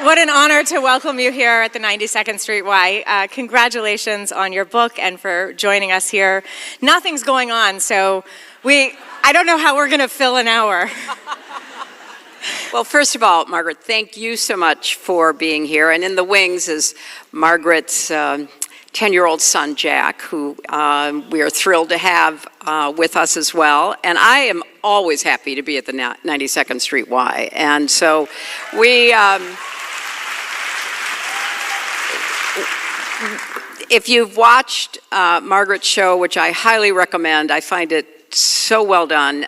what an honor to welcome you here at the 92nd Street Y. Congratulations on your book and for joining us here. Nothing's going on, so I don't know how we're going to fill an hour. Well, first of all, Margaret, thank you so much for being here. And in the wings is Margaret's 10-year-old son, Jack, who we are thrilled to have with us as well. And I am always happy to be at the 92nd Street Y. And so if you've watched Margaret's show, which I highly recommend, I find it so well done.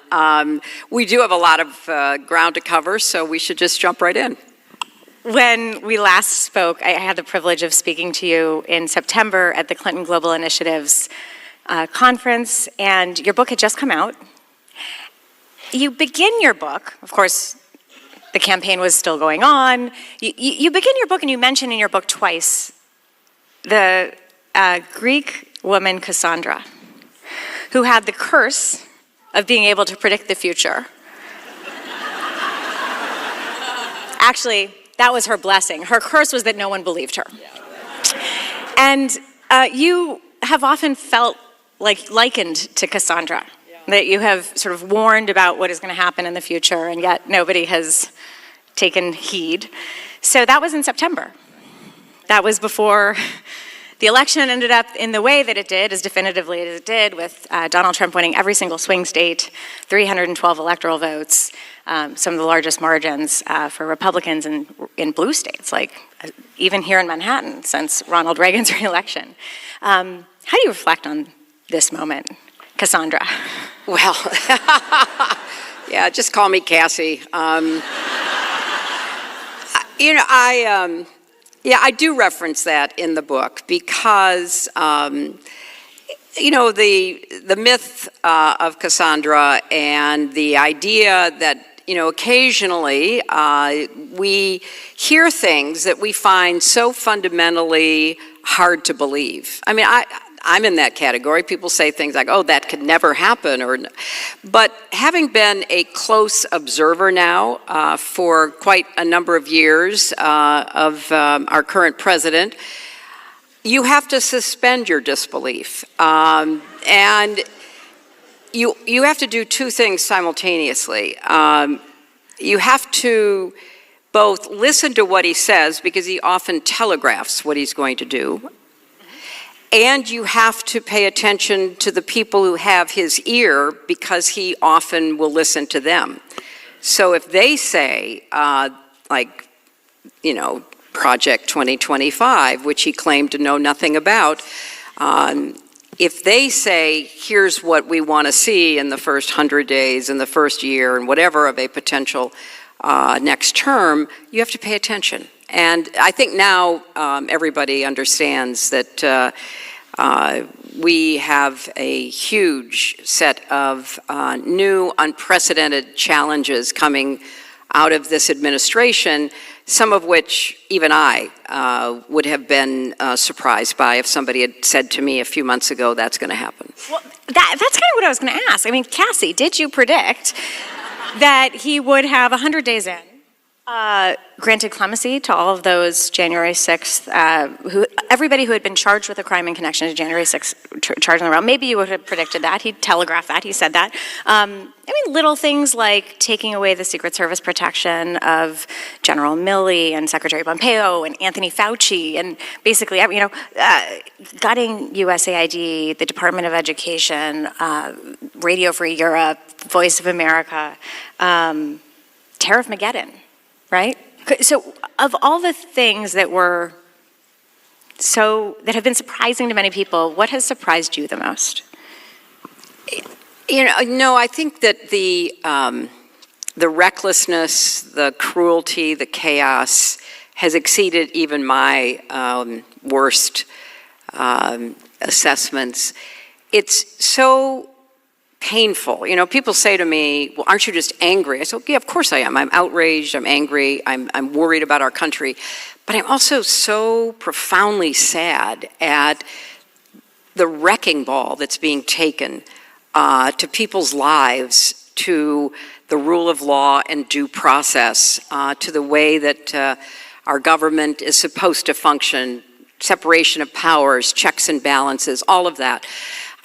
We do have a lot of ground to cover, so we should just jump right in. When we last spoke, I had the privilege of speaking to you in September at the Clinton Global Initiatives conference, and your book had just come out. You begin your book, of course, the campaign was still going on. You begin your book and you mention in your book twice the Greek woman Cassandra, who had the curse of being able to predict the future. Actually, that was her blessing. Her curse was that no one believed her. And you have often felt likened to Cassandra, that you have sort of warned about what is going to happen in the future, and yet nobody has taken heed. So that was in September. That was before the election ended up in the way that it did, as definitively as it did, with Donald Trump winning every single swing state, 312 electoral votes, some of the largest margins for Republicans in blue states, like even here in Manhattan since Ronald Reagan's re-election. How do you reflect on this moment, Cassandra? Well, yeah, just call me Cassie. I do reference that in the book because, the myth of Cassandra and the idea that, occasionally we hear things that we find so fundamentally hard to believe. I mean, I'm in that category. People say things like, oh, that could never happen. But having been a close observer now for quite a number of years of our current president, you have to suspend your disbelief. And you have to do two things simultaneously. You have to both listen to what he says, because he often telegraphs what he's going to do, and you have to pay attention to the people who have his ear, because he often will listen to them. So if they say, Project 2025, which he claimed to know nothing about, if they say, here's what we want to see in the first 100 days, in the first year, and whatever of a potential next term, you have to pay attention. And I think now everybody understands that we have a huge set of new, unprecedented challenges coming out of this administration, some of which even I would have been surprised by if somebody had said to me a few months ago, that's going to happen. Well, that's kind of what I was going to ask. I mean, Cassie, did you predict that he would have 100 days in granted clemency to all of those January 6th, everybody who had been charged with a crime in connection to January 6th charge on the round? Maybe you would have predicted that. He telegraphed that. He said that. Little things like taking away the Secret Service protection of General Milley and Secretary Pompeo and Anthony Fauci, and basically, gutting USAID, the Department of Education, Radio Free Europe, Voice of America, Tariff-mageddon. Right? So of all the things that have been surprising to many people, what has surprised you the most? I think that the recklessness, the cruelty, the chaos has exceeded even my worst assessments. It's so painful. People say to me, well, aren't you just angry? I said, yeah, of course I am. I'm outraged, I'm angry, I'm worried about our country. But I'm also so profoundly sad at the wrecking ball that's being taken to people's lives, to the rule of law and due process, to the way that our government is supposed to function, separation of powers, checks and balances, all of that.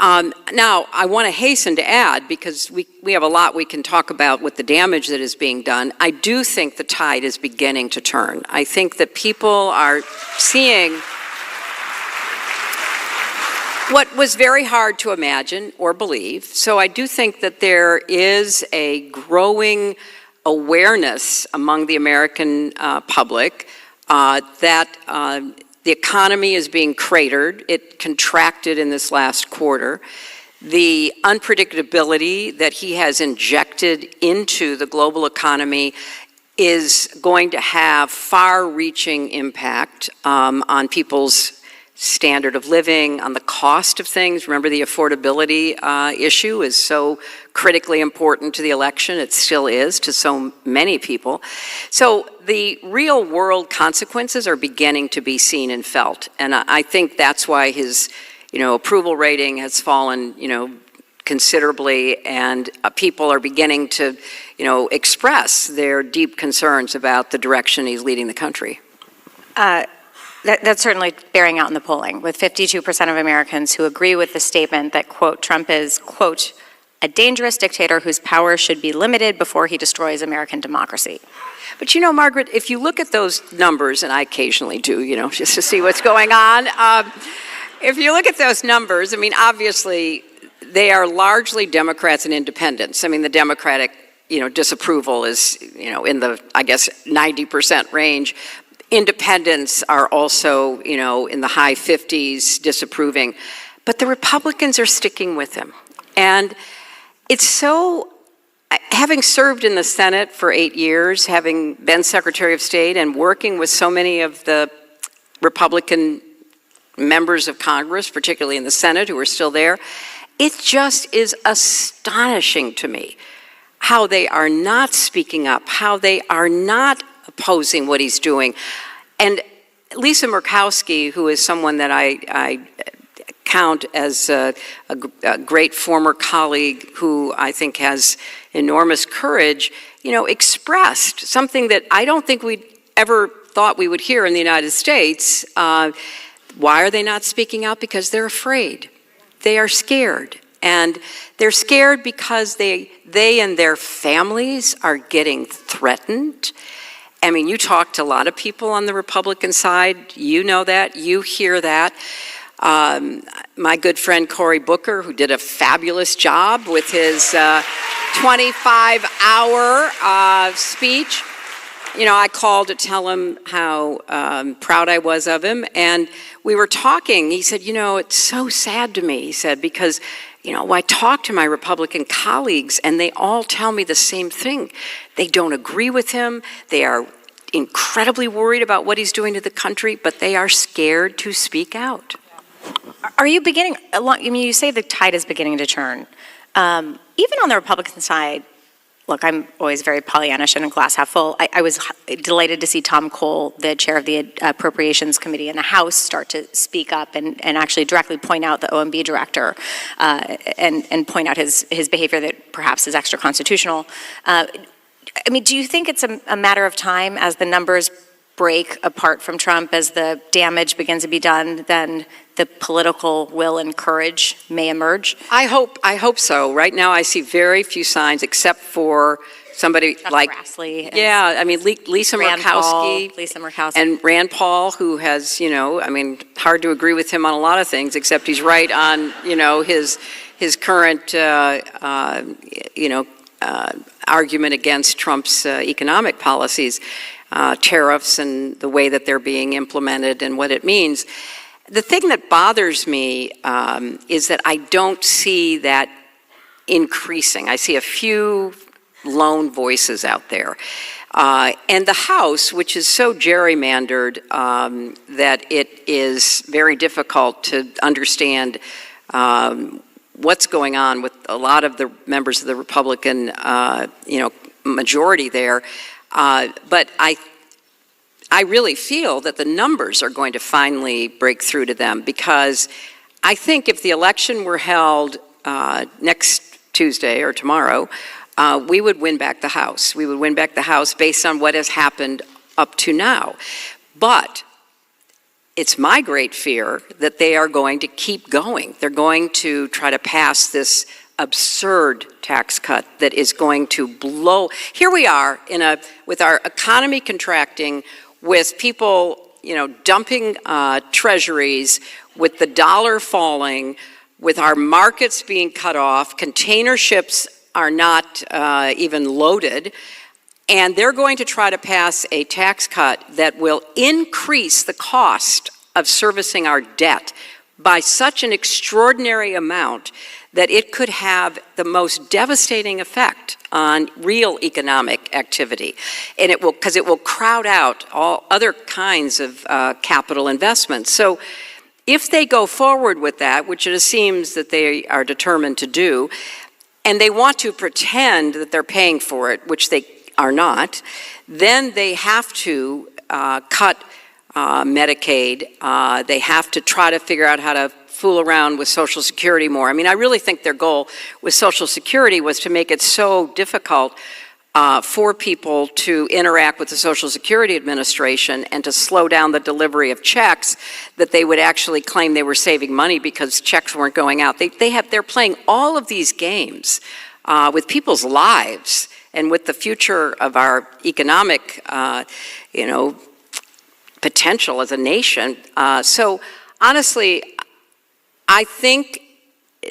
Now, I want to hasten to add, because we have a lot we can talk about with the damage that is being done. I do think the tide is beginning to turn. I think that people are seeing what was very hard to imagine or believe. So I do think that there is a growing awareness among the American public that the economy is being cratered. It contracted in this last quarter. The unpredictability that he has injected into the global economy is going to have far-reaching impact on people's standard of living, on the cost of things. Remember, the affordability issue is so critically important to the election. It still is to so many people. So the real world consequences are beginning to be seen and felt. And I think that's why his, approval rating has fallen, considerably, and people are beginning to, express their deep concerns about the direction he's leading the country. That's certainly bearing out in the polling, with 52% of Americans who agree with the statement that, quote, Trump is, quote, a dangerous dictator whose power should be limited before he destroys American democracy. But Margaret, if you look at those numbers, and I occasionally do, just to see what's going on, if you look at those numbers, obviously they are largely Democrats and independents. The Democratic, disapproval is, in the, 90% range. Independents are also, in the high 50s disapproving. But the Republicans are sticking with him. And it's so, having served in the Senate for 8 years, having been Secretary of State and working with so many of the Republican members of Congress, particularly in the Senate, who are still there, it just is astonishing to me how they are not speaking up, how they are not opposing what he's doing. And Lisa Murkowski, who is someone that I count as a great former colleague who I think has enormous courage, expressed something that I don't think we'd ever thought we would hear in the United States. Why are they not speaking out? Because they're afraid. They are scared. And they're scared because they and their families are getting threatened. You talk to a lot of people on the Republican side. You know that. You hear that. My good friend Cory Booker, who did a fabulous job with his 25-hour speech. I called to tell him how proud I was of him. And we were talking. He said, it's so sad to me, he said, because I talk to my Republican colleagues and they all tell me the same thing. They don't agree with him. They are incredibly worried about what he's doing to the country, but they are scared to speak out. Are you beginning, you say the tide is beginning to turn. Even on the Republican side, look, I'm always very Pollyannish and a glass half full. I was delighted to see Tom Cole, the chair of the Appropriations Committee in the House, start to speak up and actually directly point out the OMB director and point out his behavior that perhaps is extra constitutional. Do you think it's a matter of time as the numbers break apart from Trump, as the damage begins to be done, then the political will and courage may emerge? I hope so. Right now I see very few signs, except for somebody Chuck like Grassley Lisa Murkowski and Rand Paul, who has, hard to agree with him on a lot of things, except he's right on, his current, argument against Trump's economic policies, tariffs and the way that they're being implemented and what it means. The thing that bothers me is that I don't see that increasing. I see a few lone voices out there. And the House, which is so gerrymandered that it is very difficult to understand what's going on with a lot of the members of the Republican, majority there. But I really feel that the numbers are going to finally break through to them, because I think if the election were held next Tuesday or tomorrow, we would win back the House. We would win back the House based on what has happened up to now. But it's my great fear that they are going to keep going. They're going to try to pass this absurd tax cut that is going to blow. Here we are with our economy contracting, with people, dumping treasuries, with the dollar falling, with our markets being cut off, container ships are not even loaded, and they're going to try to pass a tax cut that will increase the cost of servicing our debt by such an extraordinary amount that it could have the most devastating effect on real economic activity. And because it will crowd out all other kinds of capital investments. So if they go forward with that, which it seems that they are determined to do, and they want to pretend that they're paying for it, which they are not, then they have to cut Medicaid. They have to try to figure out how to fool around with Social Security more. I mean, I really think their goal with Social Security was to make it so difficult for people to interact with the Social Security Administration and to slow down the delivery of checks that they would actually claim they were saving money because checks weren't going out. They're playing all of these games with people's lives and with the future of our economic, potential as a nation. So honestly, I think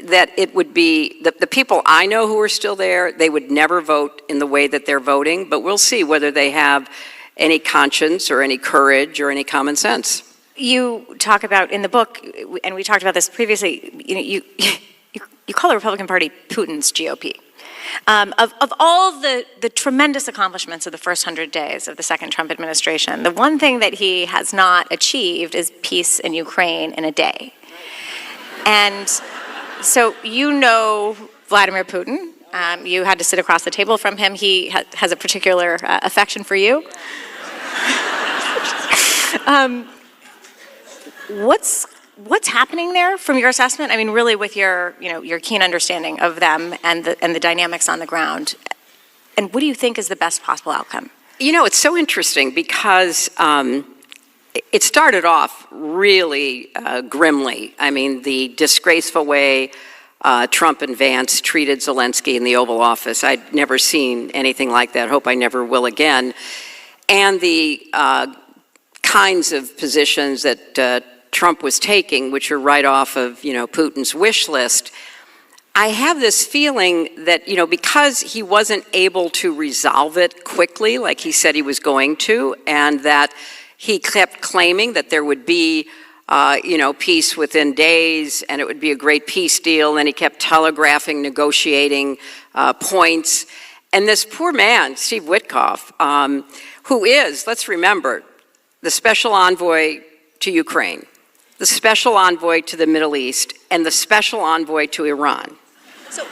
that it would be, the people I know who are still there, they would never vote in the way that they're voting, but we'll see whether they have any conscience or any courage or any common sense. You talk about in the book, and we talked about this previously, you call the Republican Party Putin's GOP. Of all the tremendous accomplishments of the first 100 days of the second Trump administration, the one thing that he has not achieved is peace in Ukraine in a day. And so Vladimir Putin. You had to sit across the table from him. He has a particular affection for you. What's happening there from your assessment? I mean, really, with your keen understanding of them and the dynamics on the ground. And what do you think is the best possible outcome? It's so interesting because it started off really grimly. I mean, the disgraceful way Trump and Vance treated Zelensky in the Oval Office. I'd never seen anything like that. Hope I never will again. And the kinds of positions that Trump was taking, which are right off of, Putin's wish list. I have this feeling that, because he wasn't able to resolve it quickly, like he said he was going to, and that he kept claiming that there would be, peace within days, and it would be a great peace deal, and he kept telegraphing, negotiating points. And this poor man, Steve Witkoff, who is, let's remember, the special envoy to Ukraine, the special envoy to the Middle East, and the special envoy to Iran. So,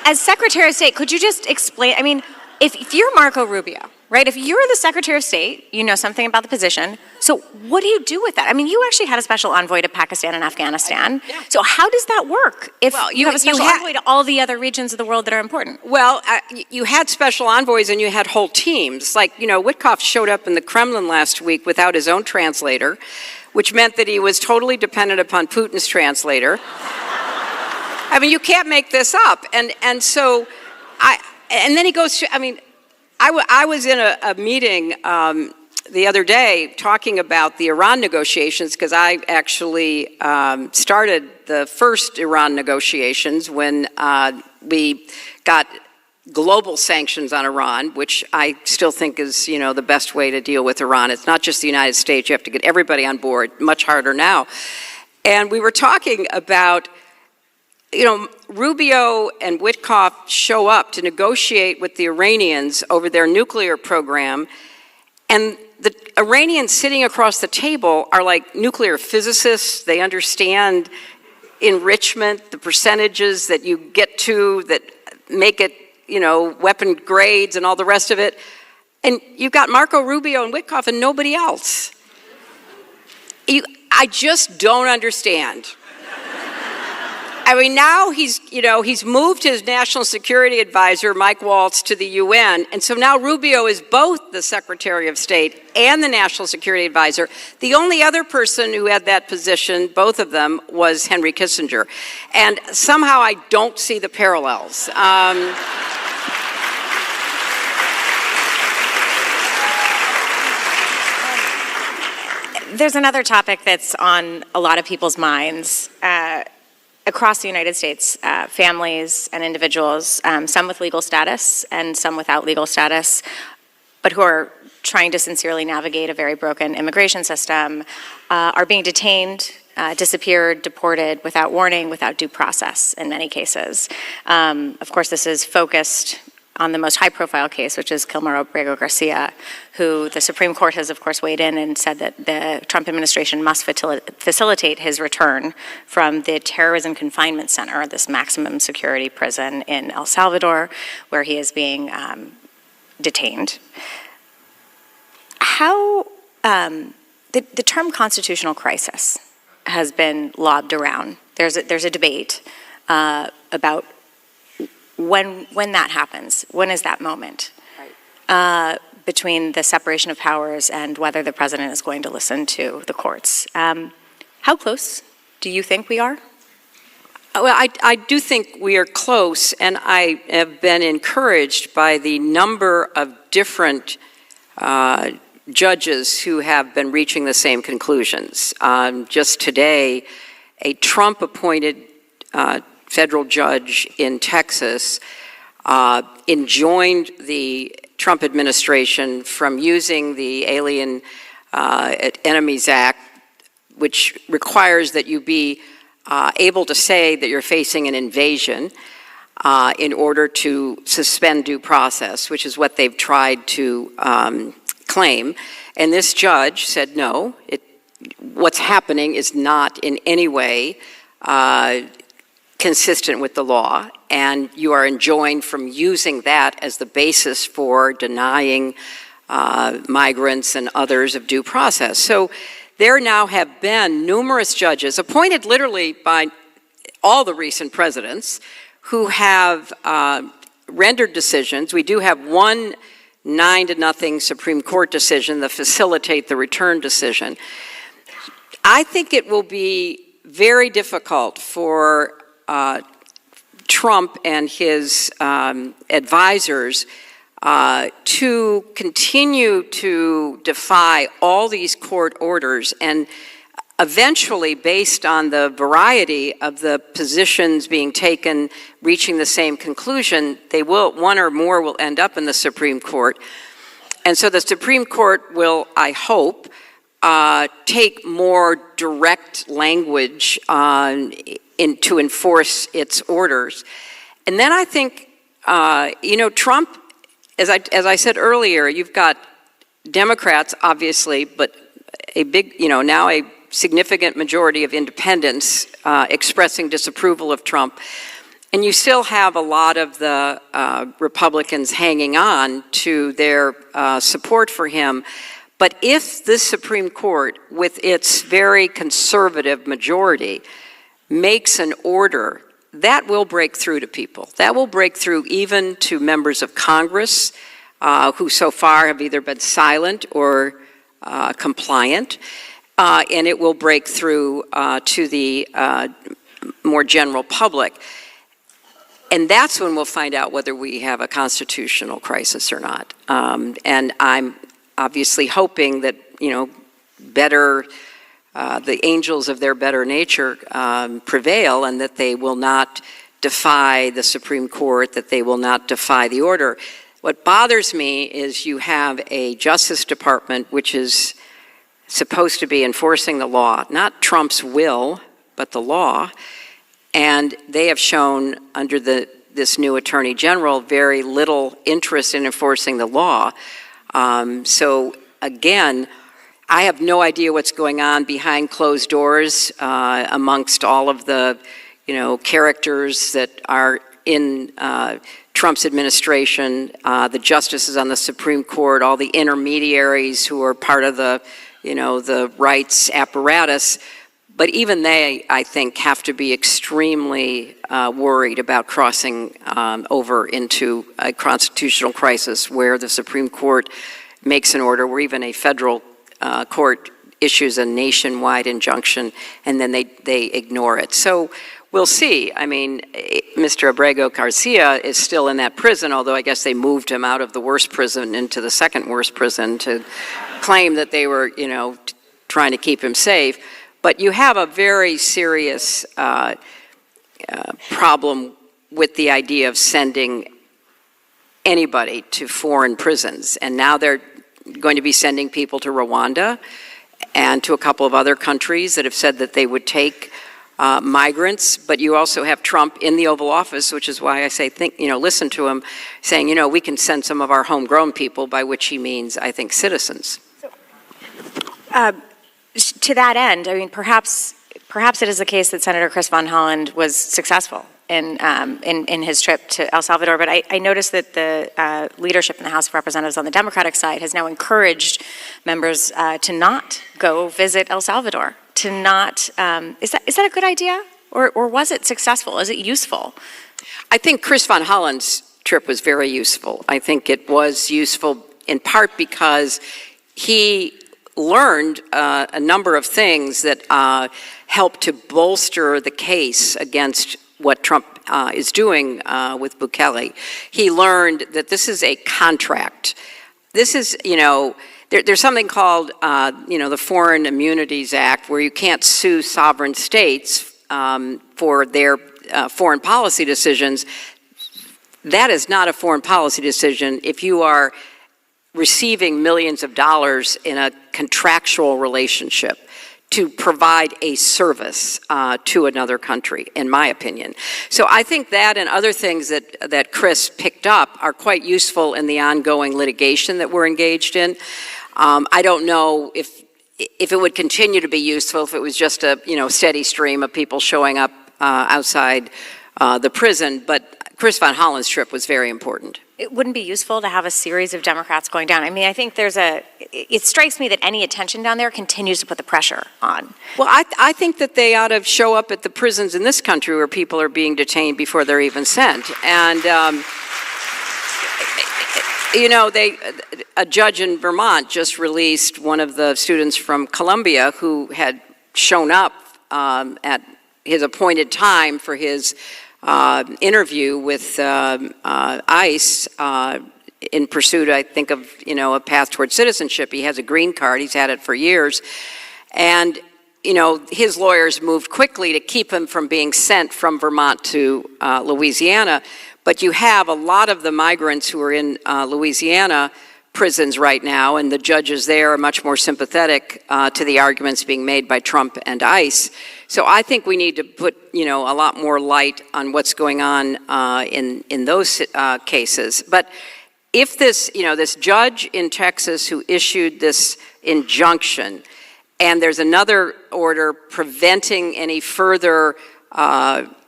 as Secretary of State, could you just explain, if you're Marco Rubio, right, if you're the Secretary of State, you know something about the position, so what do you do with that? I mean, you actually had a special envoy to Pakistan and Afghanistan, so how does that work if you have a special envoy to all the other regions of the world that are important? Well, you had special envoys and you had whole teams. Like, Witkoff showed up in the Kremlin last week without his own translator, which meant that he was totally dependent upon Putin's translator. I mean, you can't make this up. And so, and then he goes to, I was in a meeting the other day talking about the Iran negotiations, because I actually started the first Iran negotiations when we got global sanctions on Iran, which I still think is, the best way to deal with Iran. It's not just the United States. You have to get everybody on board, much harder now. And we were talking about, Rubio and Witkoff show up to negotiate with the Iranians over their nuclear program, and the Iranians sitting across the table are like nuclear physicists. They understand enrichment, the percentages that you get to that make it, weapon grades and all the rest of it. And you've got Marco Rubio and Witkoff and nobody else. I just don't understand I mean, now he's moved his national security advisor, Mike Waltz, to the UN. And so now Rubio is both the Secretary of State and the national security advisor. The only other person who had that position, both of them, was Henry Kissinger. And somehow I don't see the parallels. There's another topic that's on a lot of people's minds across the United States, families and individuals, some with legal status and some without legal status, but who are trying to sincerely navigate a very broken immigration system, are being detained, disappeared, deported without warning, without due process in many cases. Of course, this is focused on the most high-profile case, which is Kilmer Abrego Garcia, who the Supreme Court has, of course, weighed in and said that the Trump administration must facilitate his return from the terrorism confinement center, this maximum security prison in El Salvador, where he is being detained. How the term constitutional crisis has been lobbed around. There's a debate about when that happens. When is that moment? Right. Between the separation of powers and whether the president is going to listen to the courts. How close do you think we are? Well, I do think we are close, and I have been encouraged by the number of different judges who have been reaching the same conclusions. Just today, a Trump-appointed federal judge in Texas enjoined the Trump administration from using the Alien Enemies Act, which requires that you be able to say that you're facing an invasion in order to suspend due process, which is what they've tried to claim. And this judge said, no, what's happening is not in any way consistent with the law, and you are enjoined from using that as the basis for denying migrants and others of due process. So there now have been numerous judges, appointed literally by all the recent presidents, who have rendered decisions. We do have one 9-0 Supreme Court decision that facilitate the return decision. I think it will be very difficult for Trump and his advisors to continue to defy all these court orders, and eventually, based on the variety of the positions being taken, reaching the same conclusion, one or more will end up in the Supreme Court. And so the Supreme Court will, I hope, take more direct language to enforce its orders. And then I think, Trump, as I said earlier, you've got Democrats, obviously, but a big, now a significant majority of independents expressing disapproval of Trump. And you still have a lot of the Republicans hanging on to their support for him. But if the Supreme Court, with its very conservative majority, makes an order, that will break through to people. That will break through even to members of Congress who so far have either been silent or compliant. And it will break through to the more general public. And that's when we'll find out whether we have a constitutional crisis or not. And I'm obviously hoping that, the angels of their better nature prevail, and that they will not defy the Supreme Court, that they will not defy the order. What bothers me is you have a Justice Department which is supposed to be enforcing the law, not Trump's will, but the law. And they have shown, under this new Attorney General, very little interest in enforcing the law. So again, I have no idea what's going on behind closed doors amongst all of the, characters that are in Trump's administration, the justices on the Supreme Court, all the intermediaries who are part of the, the rights apparatus. But even they, I think, have to be extremely worried about crossing over into a constitutional crisis where the Supreme Court makes an order, where even a federal court issues a nationwide injunction, and then they ignore it. So we'll see. I mean, Mr. Abrego Garcia is still in that prison, although I guess they moved him out of the worst prison into the second worst prison to claim that they were, trying to keep him safe. But you have a very serious problem with the idea of sending anybody to foreign prisons. And now they're going to be sending people to Rwanda and to a couple of other countries that have said that they would take migrants. But you also have Trump in the Oval Office, which is why I say, listen to him, saying, we can send some of our homegrown people, by which he means, I think, citizens. To that end, I mean, perhaps it is the case that Senator Chris Von Holland was successful in his trip to El Salvador, but I noticed that the leadership in the House of Representatives on the Democratic side has now encouraged members to not go visit El Salvador, to not, is that a good idea? Or was it successful? Is it useful? I think Chris Von Holland's trip was very useful. I think it was useful in part because he learned a number of things that helped to bolster the case against what Trump is doing with Bukele. He learned that this is a contract. This is, there's something called, the Foreign Immunities Act, where you can't sue sovereign states for their foreign policy decisions. That is not a foreign policy decision if you are receiving millions of dollars in a contractual relationship to provide a service to another country, in my opinion. So I think that and other things that Chris picked up are quite useful in the ongoing litigation that we're engaged in. I don't know if it would continue to be useful if it was just a steady stream of people showing up outside the prison, but Chris Von Holland's trip was very important. It wouldn't be useful to have a series of Democrats going down. I mean, I think it strikes me that any attention down there continues to put the pressure on. Well, I think that they ought to show up at the prisons in this country where people are being detained before they're even sent. And, a judge in Vermont just released one of the students from Columbia who had shown up at his appointed time for his interview with ICE in pursuit, I think, of, a path toward citizenship. He has a green card. He's had it for years. And, his lawyers moved quickly to keep him from being sent from Vermont to Louisiana. But you have a lot of the migrants who are in Louisiana prisons right now, and the judges there are much more sympathetic to the arguments being made by Trump and ICE. So I think we need to put, a lot more light on what's going on in those cases. But if this, this judge in Texas who issued this injunction, and there's another order preventing any further,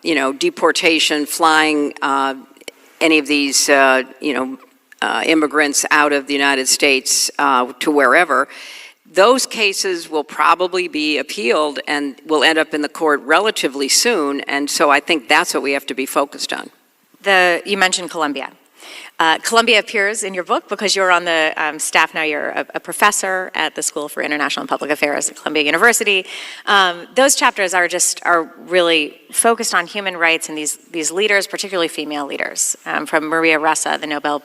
deportation, flying any of these, immigrants out of the United States to wherever, those cases will probably be appealed and will end up in the court relatively soon. And so I think that's what we have to be focused on. You mentioned Columbia. Columbia appears in your book because you're on the staff now. You're a professor at the School for International and Public Affairs at Columbia University. Those chapters are really focused on human rights and these leaders, particularly female leaders, from Maria Ressa, the Nobel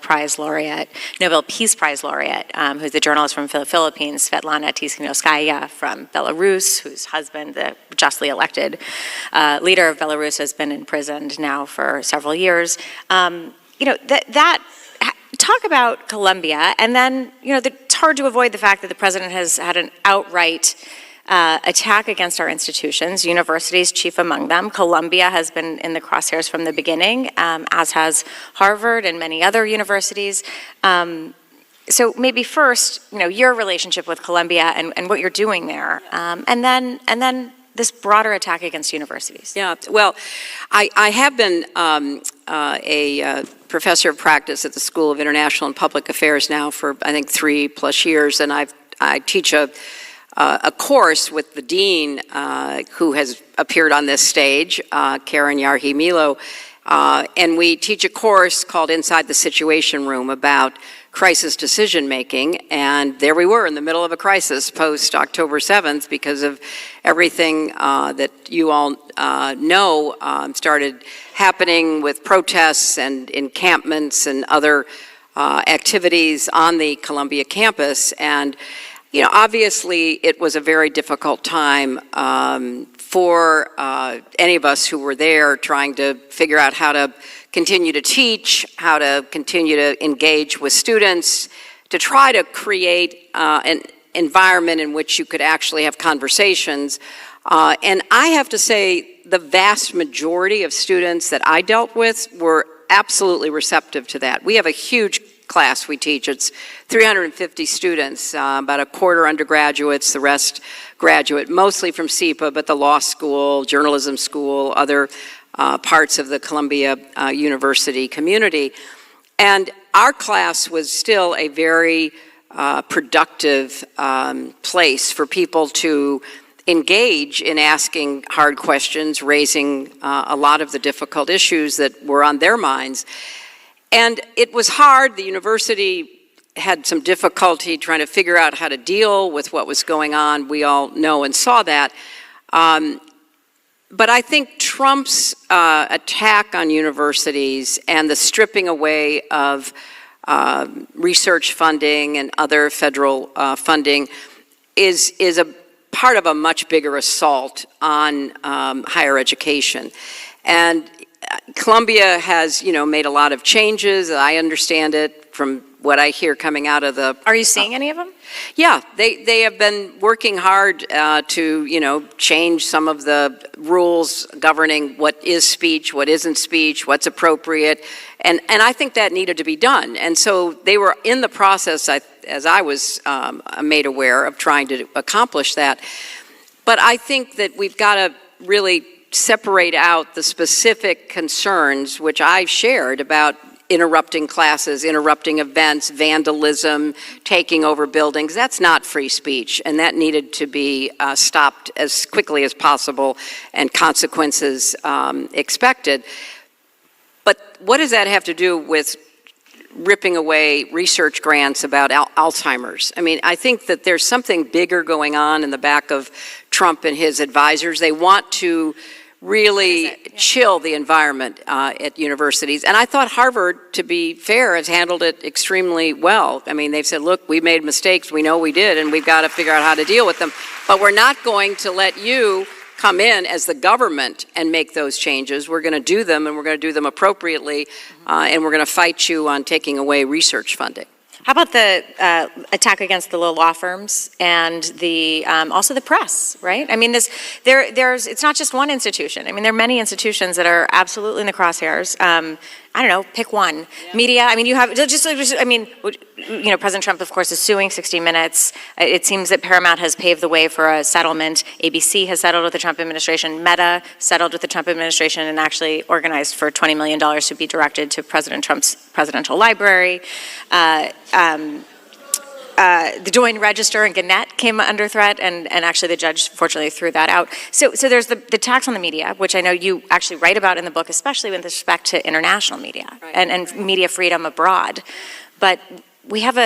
Peace Prize laureate, who's the journalist from the Philippines, Svetlana Tikhanovskaya from Belarus, whose husband, the justly elected leader of Belarus, has been imprisoned now for several years. Talk about Colombia, and then, it's hard to avoid the fact that the president has had an outright attack against our institutions, universities chief among them. Columbia has been in the crosshairs from the beginning, as has Harvard and many other universities. So maybe first, your relationship with Columbia and what you're doing there, and then this broader attack against universities. Yeah, well, I have been a professor of practice at the School of International and Public Affairs now for, I think, 3+ years, and I teach a a course with the dean, who has appeared on this stage, Karen Yarhi-Milo, and we teach a course called Inside the Situation Room about crisis decision-making, and there we were in the middle of a crisis post-October 7th because of everything that you all know started happening with protests and encampments and other activities on the Columbia campus. And you know, obviously it was a very difficult time for any of us who were there trying to figure out how to continue to teach, how to continue to engage with students, to try to create an environment in which you could actually have conversations. And I have to say, the vast majority of students that I dealt with were absolutely receptive to that. We have a huge class we teach. It's 350 students, about a quarter undergraduates, the rest graduate, mostly from SEPA, but the law school, journalism school, other parts of the Columbia University community. And our class was still a very productive place for people to engage in asking hard questions, raising a lot of the difficult issues that were on their minds. And it was hard. The university had some difficulty trying to figure out how to deal with what was going on. We all know and saw that. But I think Trump's attack on universities and the stripping away of research funding and other federal funding is a part of a much bigger assault on higher education. And Columbia has, you know, made a lot of changes. I understand it from what I hear coming out of the... Are you seeing any of them? Yeah, they have been working hard to, you know, change some of the rules governing what is speech, what isn't speech, what's appropriate, and I think that needed to be done. And so they were in the process, as I was made aware, of trying to accomplish that. But I think that we've got to really separate out the specific concerns which I shared about interrupting classes, interrupting events, vandalism, taking over buildings. That's not free speech, and that needed to be stopped as quickly as possible and consequences expected. But what does that have to do with ripping away research grants about Alzheimer's? I mean, I think that there's something bigger going on in the back of Trump and his advisors. They want to really chill the environment at universities. And I thought Harvard, to be fair, has handled it extremely well. I mean, they've said, look, we made mistakes, we know we did, and we've got to figure out how to deal with them. But we're not going to let you come in as the government and make those changes. We're going to do them, and we're going to do them appropriately, and we're going to fight you on taking away research funding. How about the attack against the little law firms and the also the press, right? I mean, there's it's not just one institution. I mean, there are many institutions that are absolutely in the crosshairs. I don't know, pick one. Yeah. Media, I mean, you have, I mean, you know, President Trump, of course, is suing 60 Minutes. It seems that Paramount has paved the way for a settlement. ABC has settled with the Trump administration. Meta settled with the Trump administration and actually organized for $20 million to be directed to President Trump's presidential library. The Joint Register and Gannett came under threat, and actually the judge fortunately threw that out. So there's the tax on the media, which I know you actually write about in the book, especially with respect to international media and media freedom abroad. But we have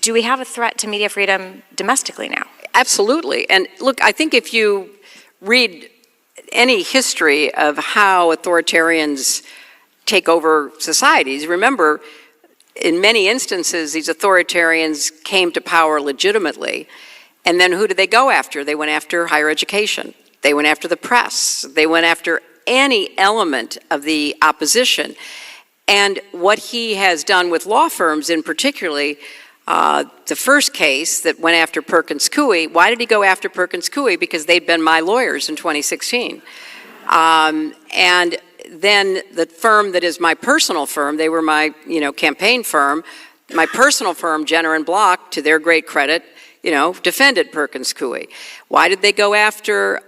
do we have a threat to media freedom domestically now? Absolutely. And look, I think if you read any history of how authoritarians take over societies, remember, in many instances, these authoritarians came to power legitimately. And then who did they go after? They went after higher education. They went after the press. They went after any element of the opposition. And what he has done with law firms in particularly, the first case that went after Perkins Coie, why did he go after Perkins Coie? Because they'd been my lawyers in 2016. And then the firm that is my personal firm, they were my, you know, campaign firm. My personal firm, Jenner and Block, to their great credit, you know, defended Perkins Coie. Why did they go after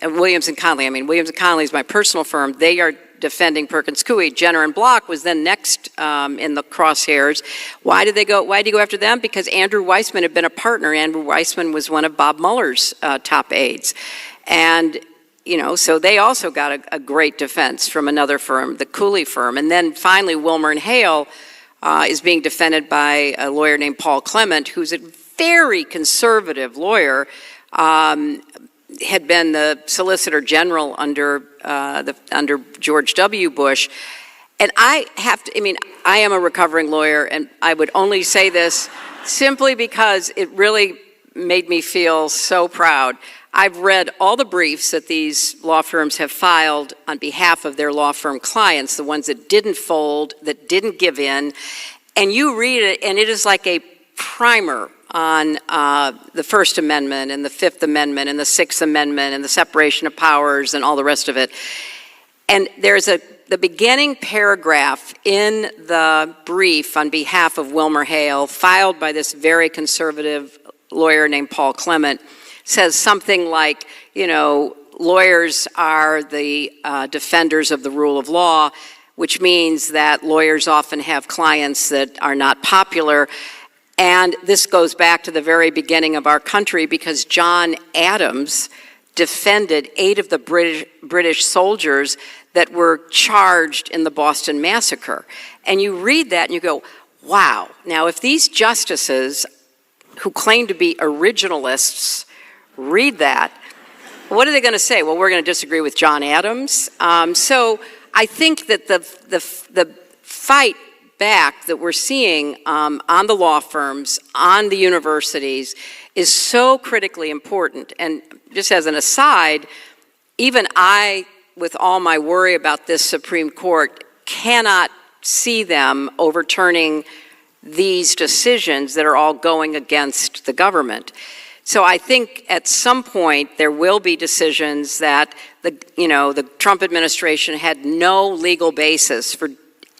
Williams and Connolly? I mean, Williams and Connolly is my personal firm. They are defending Perkins Coie. Jenner and Block was then next in the crosshairs. Why did he go after them? Because Andrew Weissman had been a partner. Andrew Weissman was one of Bob Mueller's top aides. And so they also got a great defense from another firm, the Cooley firm. And then finally, Wilmer and Hale is being defended by a lawyer named Paul Clement, who's a very conservative lawyer, had been the Solicitor General under George W. Bush. And I am a recovering lawyer, and I would only say this simply because it really made me feel so proud. I've read all the briefs that these law firms have filed on behalf of their law firm clients, the ones that didn't fold, that didn't give in, and you read it, and it is like a primer on the First Amendment and the Fifth Amendment and the Sixth Amendment and the separation of powers and all the rest of it. And there's the beginning paragraph in the brief on behalf of Wilmer Hale, filed by this very conservative lawyer named Paul Clement, says something like, lawyers are the defenders of the rule of law, which means that lawyers often have clients that are not popular. And this goes back to the very beginning of our country, because John Adams defended 8 of the British soldiers that were charged in the Boston Massacre. And you read that and you go, wow. Now, if these justices who claim to be originalists read that, what are they going to say? Well, we're going to disagree with John Adams. So I think that the fight back that we're seeing on the law firms, on the universities, is so critically important. And just as an aside, even I, with all my worry about this Supreme Court, cannot see them overturning these decisions that are all going against the government. So I think at some point there will be decisions that the Trump administration had no legal basis for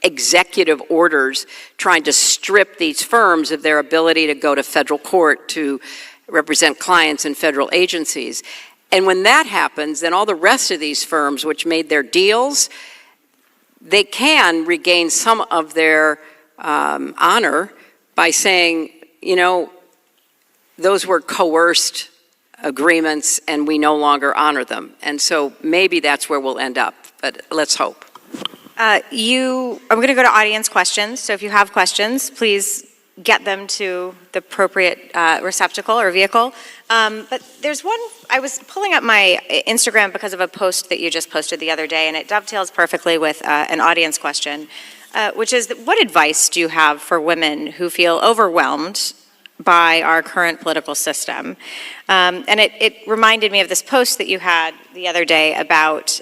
executive orders trying to strip these firms of their ability to go to federal court to represent clients in federal agencies. And when that happens, then all the rest of these firms which made their deals, they can regain some of their honor by saying, those were coerced agreements and we no longer honor them. And so maybe that's where we'll end up, but let's hope. I'm going to go to audience questions. So if you have questions, please get them to the appropriate receptacle or vehicle. But there's one, I was pulling up my Instagram because of a post that you just posted the other day, and it dovetails perfectly with an audience question, which is, what advice do you have for women who feel overwhelmed by our current political system? And it reminded me of this post that you had the other day about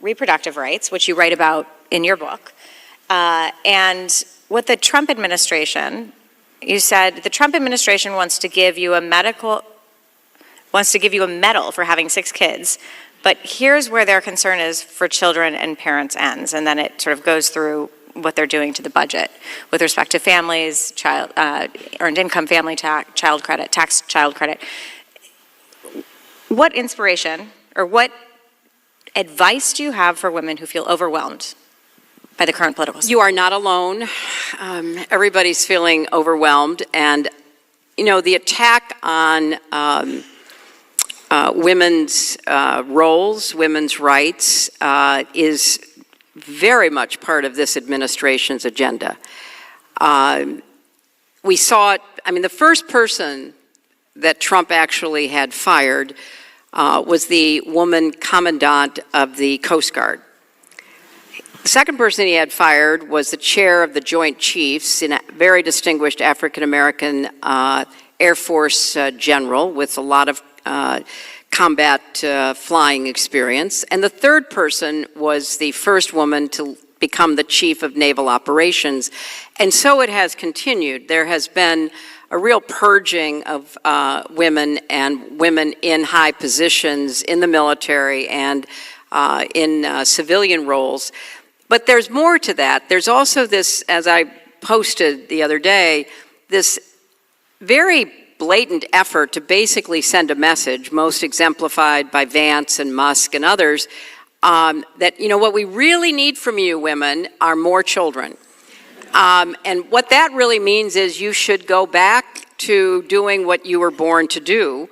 reproductive rights, which you write about in your book. And what the Trump administration, you said, the Trump administration wants to give you a medal for having 6 kids, but here's where their concern is for children and parents ends. And then it sort of goes through what they're doing to the budget with respect to families, earned income family tax, child credit. What inspiration or what advice do you have for women who feel overwhelmed by the current political system? You are not alone. Everybody's feeling overwhelmed. And, the attack on women's roles, women's rights, is very much part of this administration's agenda. We saw it, the first person that Trump actually had fired was the woman commandant of the Coast Guard. The second person he had fired was the chair of the Joint Chiefs, a very distinguished African-American Air Force general with a lot of combat flying experience. And the third person was the first woman to become the chief of naval operations. And so it has continued. There has been a real purging of women and women in high positions in the military and in civilian roles. But there's more to that. There's also this, as I posted the other day, this very blatant effort to basically send a message, most exemplified by Vance and Musk and others, that, what we really need from you women are more children. And what that really means is you should go back to doing what you were born to do,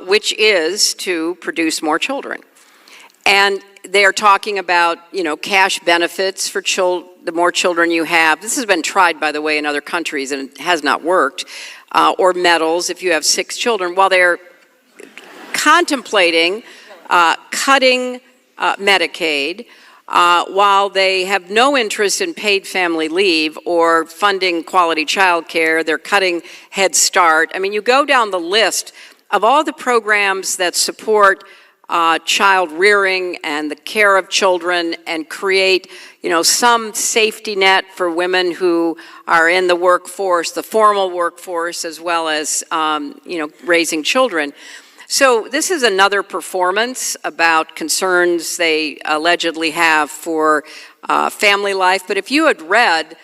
which is to produce more children. And they are talking about, cash benefits for the more children you have. This has been tried, by the way, in other countries, and it has not worked. Or medals if you have 6 children, while they're contemplating cutting Medicaid, while they have no interest in paid family leave or funding quality child care. They're cutting Head Start. I mean, you go down the list of all the programs that support child rearing and the care of children and create, some safety net for women who are in the workforce, the formal workforce, as well as, raising children. So this is another performance about concerns they allegedly have for family life. But if you had read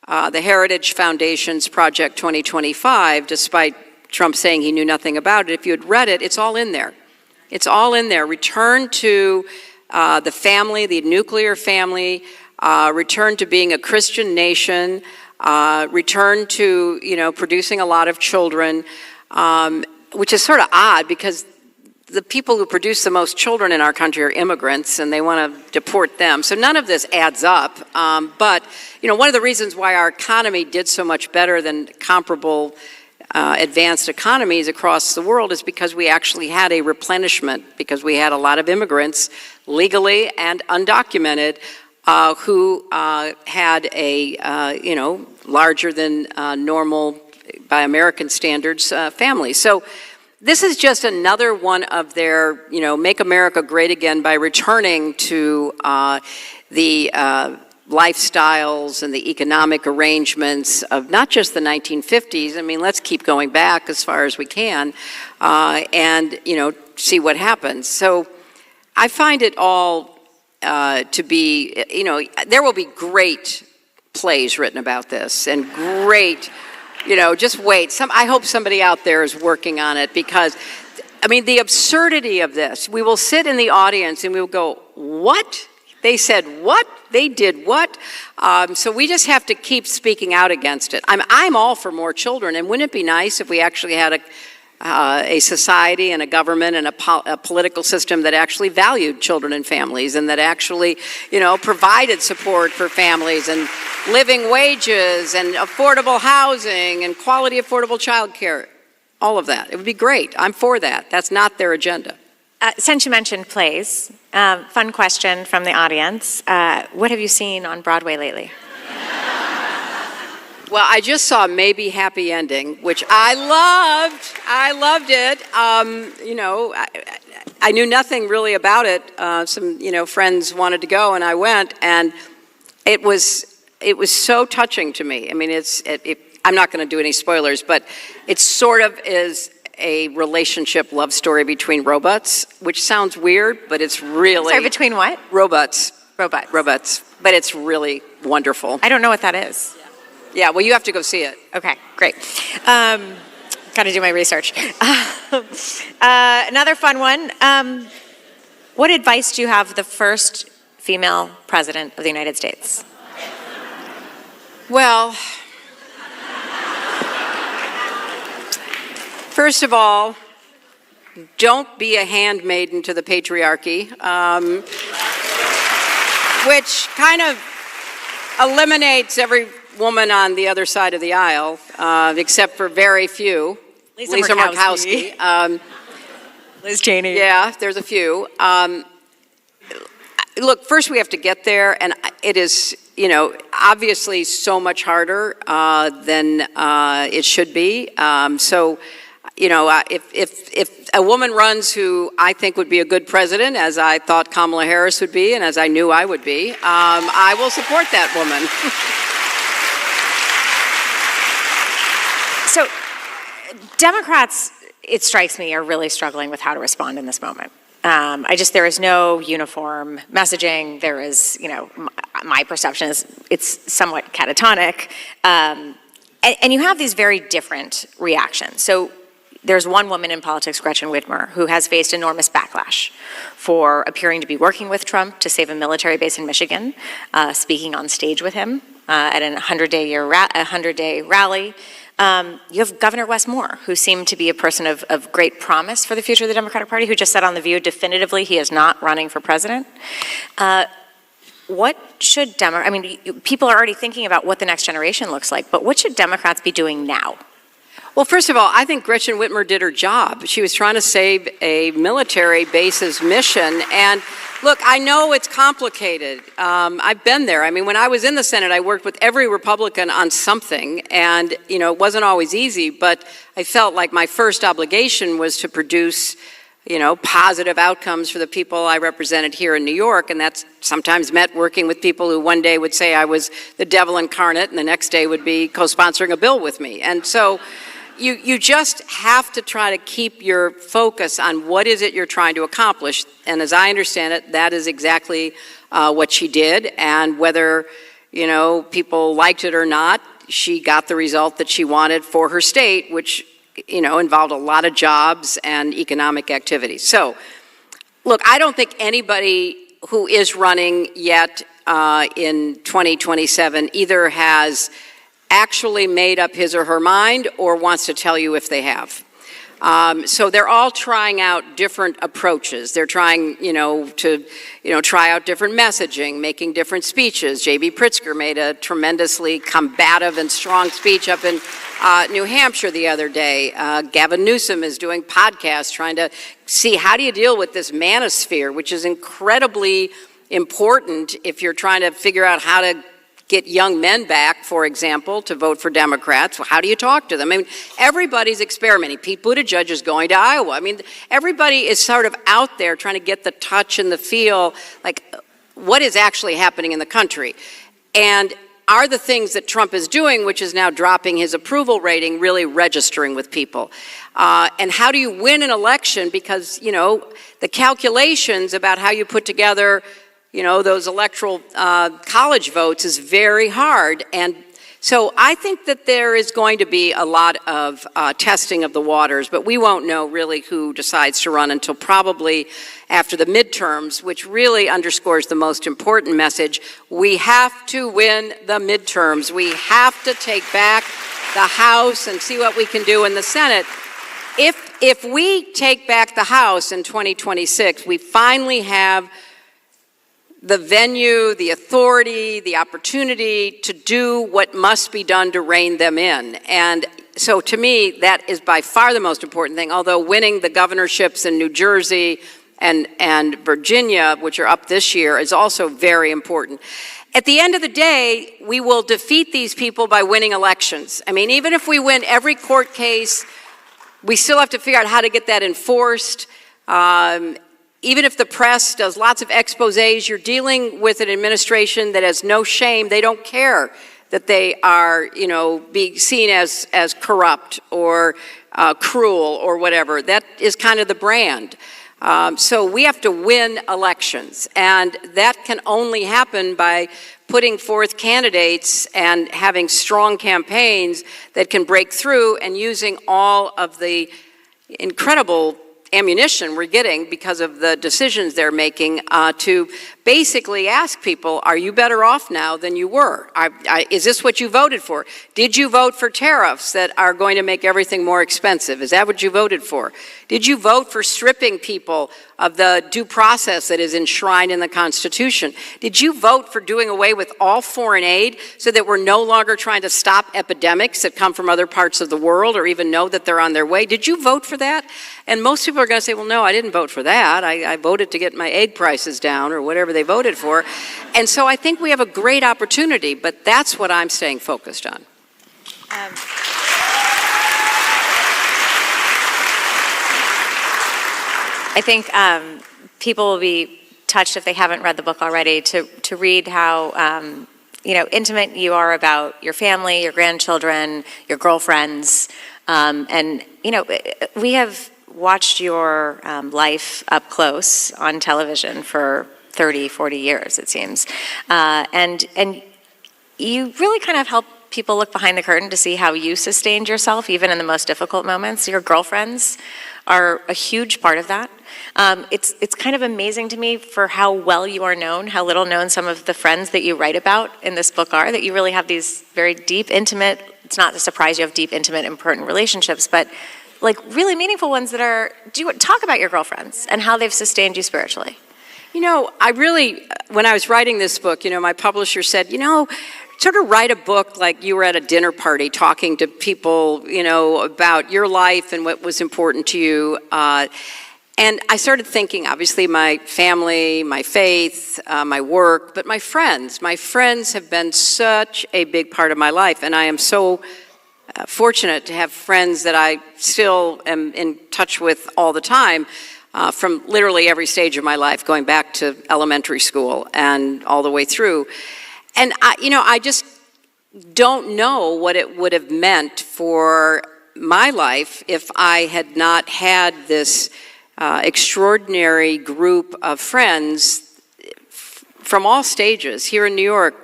the Heritage Foundation's Project 2025, despite Trump saying he knew nothing about it, if you had read it, it's all in there. It's all in there. Return to the family, the nuclear family, return to being a Christian nation, return to, producing a lot of children, which is sort of odd because the people who produce the most children in our country are immigrants and they want to deport them. So none of this adds up. But, one of the reasons why our economy did so much better than comparable advanced economies across the world is because we actually had a replenishment, because we had a lot of immigrants, legally and undocumented, who had a, larger than normal, by American standards, family. So this is just another one of their, make America great again by returning to the lifestyles and the economic arrangements of not just the 1950s. I mean, let's keep going back as far as we can and, see what happens. So I find it all to be, there will be great plays written about this and great, just wait. I hope somebody out there is working on it because, the absurdity of this, we will sit in the audience and we will go, what? They said what? They did what? So we just have to keep speaking out against it. I'm all for more children, and wouldn't it be nice if we actually had a society and a government and a political system that actually valued children and families and that actually, provided support for families and living wages and affordable housing and quality affordable child care, all of that. It would be great. I'm for that. That's not their agenda. Since you mentioned plays, fun question from the audience. What have you seen on Broadway lately? Well, I just saw Maybe Happy Ending, which I loved. I loved it. I knew nothing really about it. Some, friends wanted to go, and I went, and it was so touching to me. I mean, I'm not going to do any spoilers, but it sort of is a relationship love story between robots, which sounds weird, but it's really... Sorry, between what? Robots. Robots. Robots. But it's really wonderful. I don't know what that is. Yeah, well, you have to go see it. Okay, great. Got to do my research. Another fun one. What advice do you have the first female president of the United States? Well, first of all, don't be a handmaiden to the patriarchy, which kind of eliminates every woman on the other side of the aisle, except for very few. Lisa Murkowski. Liz Cheney. Yeah, there's a few. Look, first we have to get there, and it is, obviously so much harder than it should be. If a woman runs who I think would be a good president, as I thought Kamala Harris would be, and as I knew I would be, I will support that woman. So, Democrats, it strikes me, are really struggling with how to respond in this moment. There is no uniform messaging. There is, my perception is it's somewhat catatonic. And you have these very different reactions. So there's one woman in politics, Gretchen Whitmer, who has faced enormous backlash for appearing to be working with Trump to save a military base in Michigan, speaking on stage with him at a 100-day rally. You have Governor Wes Moore, who seemed to be a person of great promise for the future of the Democratic Party, who just said on The View definitively he is not running for president. What should people are already thinking about what the next generation looks like, but what should Democrats be doing now? Well, first of all, I think Gretchen Whitmer did her job. She was trying to save a military base's mission. And look, I know it's complicated. I've been there. I mean, when I was in the Senate, I worked with every Republican on something. And, it wasn't always easy, but I felt like my first obligation was to produce, positive outcomes for the people I represented here in New York. And that's sometimes meant working with people who one day would say I was the devil incarnate and the next day would be co-sponsoring a bill with me. And so you just have to try to keep your focus on what is it you're trying to accomplish. And as I understand it, that is exactly what she did. And whether, people liked it or not, she got the result that she wanted for her state, which, involved a lot of jobs and economic activity. So, look, I don't think anybody who is running yet in 2027 either has actually made up his or her mind or wants to tell you if they have. So they're all trying out different approaches. They're trying, to try out different messaging, making different speeches. J.B. Pritzker made a tremendously combative and strong speech up in New Hampshire the other day. Gavin Newsom is doing podcasts trying to see how do you deal with this manosphere, which is incredibly important if you're trying to figure out how to get young men back, for example, to vote for Democrats. Well, how do you talk to them? I mean, everybody's experimenting. Pete Buttigieg is going to Iowa. I mean, everybody is sort of out there trying to get the touch and the feel, like what is actually happening in the country. And are the things that Trump is doing, which is now dropping his approval rating, really registering with people? And how do you win an election? Because, the calculations about how you put together those electoral college votes is very hard. And so I think that there is going to be a lot of testing of the waters, but we won't know really who decides to run until probably after the midterms, which really underscores the most important message. We have to win the midterms. We have to take back the House and see what we can do in the Senate. If we take back the House in 2026, we finally have the venue, the authority, the opportunity to do what must be done to rein them in. And so to me, that is by far the most important thing, although winning the governorships in New Jersey and Virginia, which are up this year, is also very important. At the end of the day, we will defeat these people by winning elections. I mean, even if we win every court case, we still have to figure out how to get that enforced. Even if the press does lots of exposés, you're dealing with an administration that has no shame. They don't care that they are, being seen as corrupt or cruel or whatever. That is kind of the brand. So we have to win elections, and that can only happen by putting forth candidates and having strong campaigns that can break through and using all of the incredible ammunition we're getting because of the decisions they're making to basically ask people, are you better off now than you were? Is this what you voted for? Did you vote for tariffs that are going to make everything more expensive? Is that what you voted for? Did you vote for stripping people of the due process that is enshrined in the Constitution? Did you vote for doing away with all foreign aid so that we're no longer trying to stop epidemics that come from other parts of the world or even know that they're on their way? Did you vote for that? And most people are going to say, well, no, I didn't vote for that. I voted to get my egg prices down or whatever they voted for. And so I think we have a great opportunity, but that's what I'm staying focused on. I think people will be touched if they haven't read the book already to read how intimate you are about your family, your grandchildren, your girlfriends, and we have watched your life up close on television for 30, 40 years, it seems, and you really kind of help people look behind the curtain to see how you sustained yourself, even in the most difficult moments. Your girlfriends are a huge part of that. It's kind of amazing to me for how well you are known, how little known some of the friends that you write about in this book are, that you really have these very deep, intimate, it's not a surprise you have deep, intimate, important relationships, but like really meaningful ones that are, talk about your girlfriends and how they've sustained you spiritually. You know, when I was writing this book, my publisher said, sort of write a book like you were at a dinner party talking to people, about your life and what was important to you. And I started thinking, obviously, my family, my faith, my work, but my friends. My friends have been such a big part of my life, and I am so fortunate to have friends that I still am in touch with all the time. From literally every stage of my life, going back to elementary school and all the way through. And I just don't know what it would have meant for my life if I had not had this extraordinary group of friends from all stages, here in New York,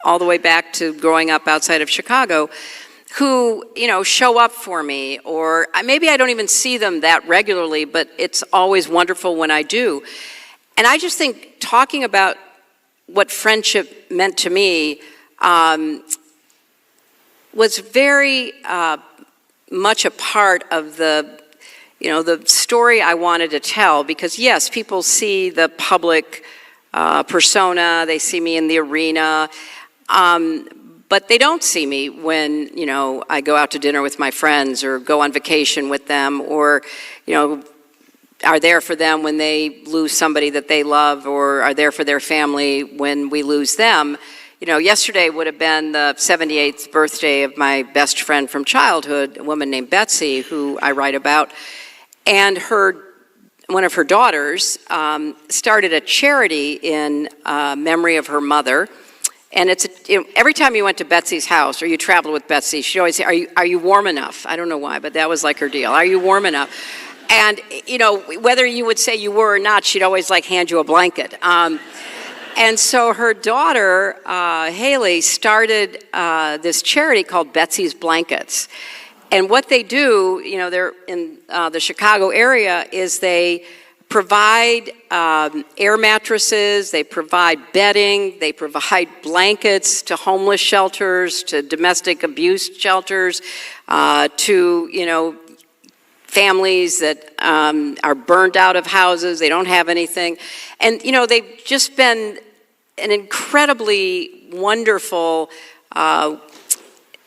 all the way back to growing up outside of Chicago, who, show up for me, or maybe I don't even see them that regularly, but it's always wonderful when I do. And I just think talking about what friendship meant to me was very much a part of the story I wanted to tell, because yes, people see the public persona, they see me in the arena, but they don't see me when, I go out to dinner with my friends or go on vacation with them, or, are there for them when they lose somebody that they love, or are there for their family when we lose them. Yesterday would have been the 78th birthday of my best friend from childhood, a woman named Betsy, who I write about. And one of her daughters started a charity in memory of her mother. And it's every time you went to Betsy's house or you traveled with Betsy, she'd always say, are you warm enough? I don't know why, but that was like her deal. Are you warm enough? And, whether you would say you were or not, she'd always hand you a blanket. And so her daughter, Haley, started this charity called Betsy's Blankets. And what they do, they're in the Chicago area, is they provide air mattresses, they provide bedding, they provide blankets to homeless shelters, to domestic abuse shelters, to, families that are burned out of houses, they don't have anything. And, they've just been an incredibly wonderful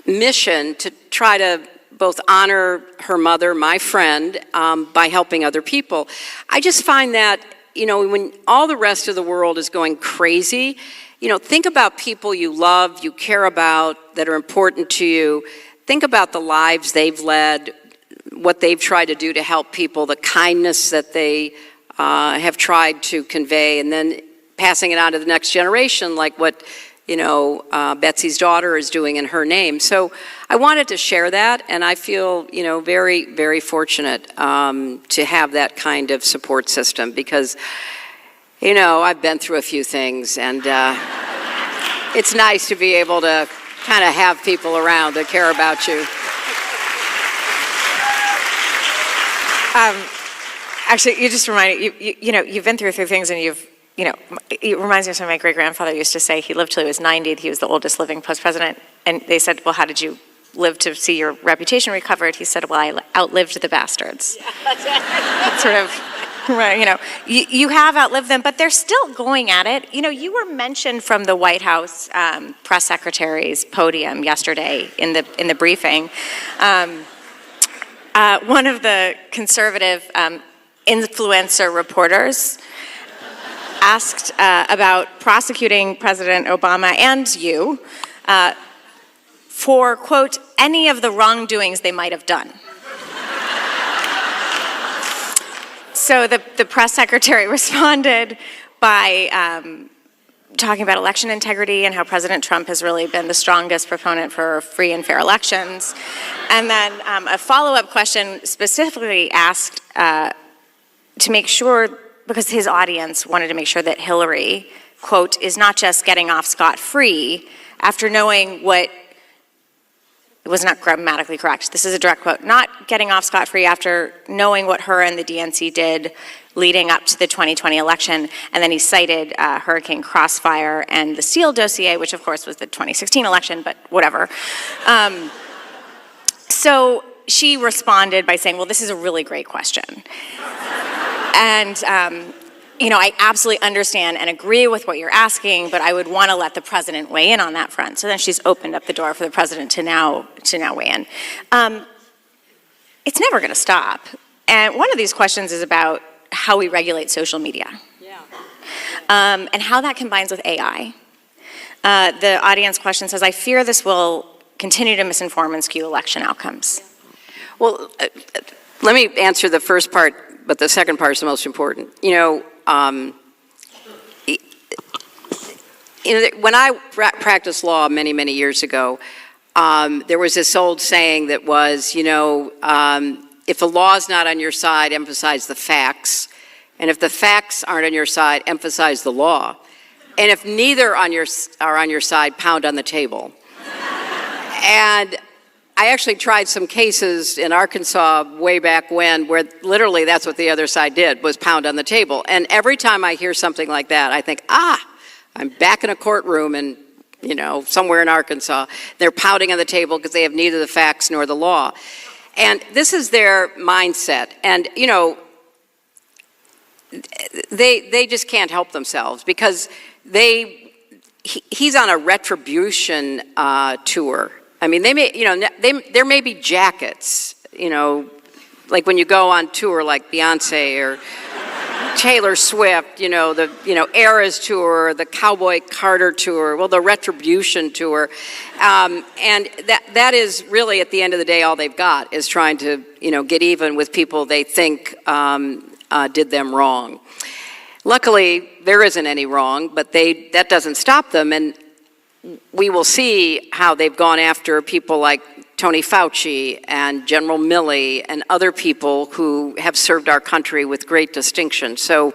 mission to try to both honor her mother, my friend, by helping other people. I just find that, when all the rest of the world is going crazy, think about people you love, you care about, that are important to you. Think about the lives they've led, what they've tried to do to help people, the kindness that they have tried to convey, and then passing it on to the next generation, like what Betsy's daughter is doing in her name. So I wanted to share that, and I feel very, very fortunate to have that kind of support system, because I've been through a few things, and it's nice to be able to kind of have people around that care about you. Actually, you just reminded you've been through things, and it reminds me of something my great-grandfather used to say. He lived till he was 90. He was the oldest living post-president. And they said, well, how did you live to see your reputation recovered? He said, well, I outlived the bastards. Yeah. That's sort of, right, you have outlived them, but they're still going at it. You were mentioned from the White House press secretary's podium yesterday in the briefing. One of the conservative influencer reporters asked about prosecuting President Obama and you for, quote, any of the wrongdoings they might have done. So the press secretary responded by talking about election integrity and how President Trump has really been the strongest proponent for free and fair elections. And then a follow-up question specifically asked to make sure, because his audience wanted to make sure that Hillary, quote, is not just getting off scot-free after knowing what it was not grammatically correct. This is a direct quote. Not getting off scot-free after knowing what her and the DNC did leading up to the 2020 election. And then he cited Hurricane Crossfire and the Steele dossier, which of course was the 2016 election, but whatever. So she responded by saying, well, this is a really great question. And I absolutely understand and agree with what you're asking, but I would want to let the president weigh in on that front. So then she's opened up the door for the president to now weigh in. It's never going to stop. And one of these questions is about how we regulate social media. Yeah. And how that combines with AI. The audience question says, I fear this will continue to misinform and skew election outcomes. Well, let me answer the first part, but the second part is the most important. When I practiced law many, many years ago, there was this old saying that was, if the law's not on your side, emphasize the facts. And if the facts aren't on your side, emphasize the law. And if neither are on your side, pound on the table. And I actually tried some cases in Arkansas way back when where literally that's what the other side did, was pound on the table. And every time I hear something like that, I think, I'm back in a courtroom and, somewhere in Arkansas. They're pounding on the table because they have neither the facts nor the law. And this is their mindset. And, they just can't help themselves because he's on a retribution tour. I mean, there may be jackets, like when you go on tour like Beyonce or Taylor Swift, the Eras tour, the Cowboy Carter tour, well, the Retribution tour. And that is really, at the end of the day, all they've got is trying to, get even with people they think did them wrong. Luckily, there isn't any wrong, but that doesn't stop them. And we will see how they've gone after people like Tony Fauci and General Milley and other people who have served our country with great distinction. So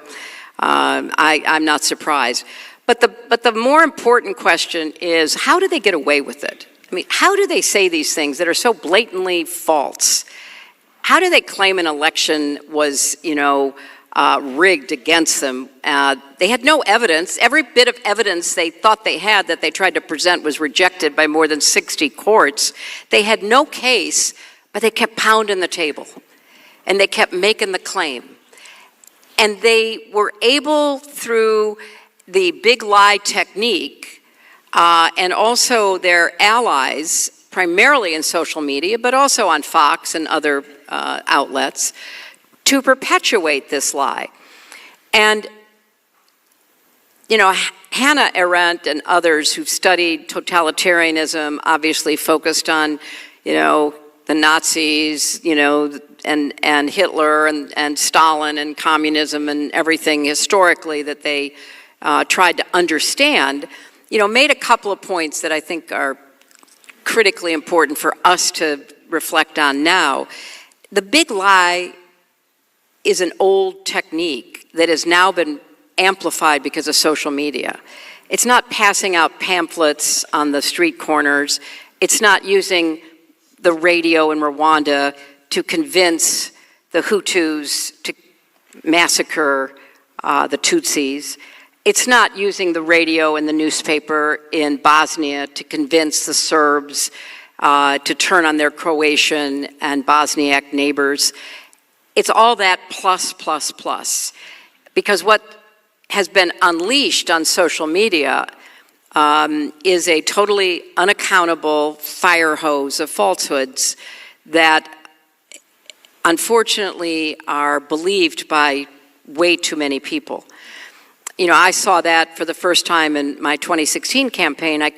I'm not surprised. But the more important question is, how do they get away with it? I mean, how do they say these things that are so blatantly false? How do they claim an election was, rigged against them? They had no evidence. Every bit of evidence they thought they had that they tried to present was rejected by more than 60 courts. They had no case, but they kept pounding the table, and they kept making the claim. And they were able, through the big lie technique, and also their allies, primarily in social media, but also on Fox and other outlets, to perpetuate this lie. And, Hannah Arendt and others who've studied totalitarianism obviously focused on, the Nazis, and Hitler and Stalin and communism and everything historically that they tried to understand, made a couple of points that I think are critically important for us to reflect on now. The big lie is an old technique that has now been amplified because of social media. It's not passing out pamphlets on the street corners. It's not using the radio in Rwanda to convince the Hutus to massacre the Tutsis. It's not using the radio and the newspaper in Bosnia to convince the Serbs to turn on their Croatian and Bosniak neighbors. It's all that plus. Because what has been unleashed on social media is a totally unaccountable fire hose of falsehoods that unfortunately are believed by way too many people. I saw that for the first time in my 2016 campaign. I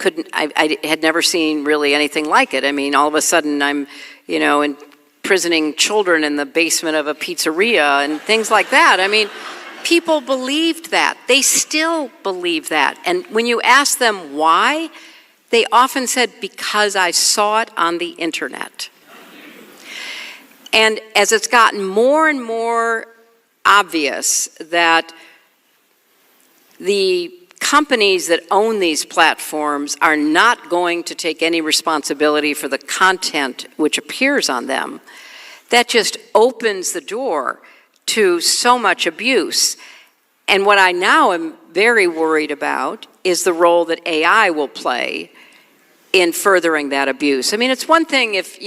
had never seen really anything like it. I mean, all of a sudden I'm, imprisoning children in the basement of a pizzeria and things like that. I mean, people believed that. They still believe that. And when you ask them why, they often said, because I saw it on the internet. And as it's gotten more and more obvious that the companies that own these platforms are not going to take any responsibility for the content which appears on them, that just opens the door to so much abuse. And what I now am very worried about is the role that AI will play in furthering that abuse. I mean, it's one thing if,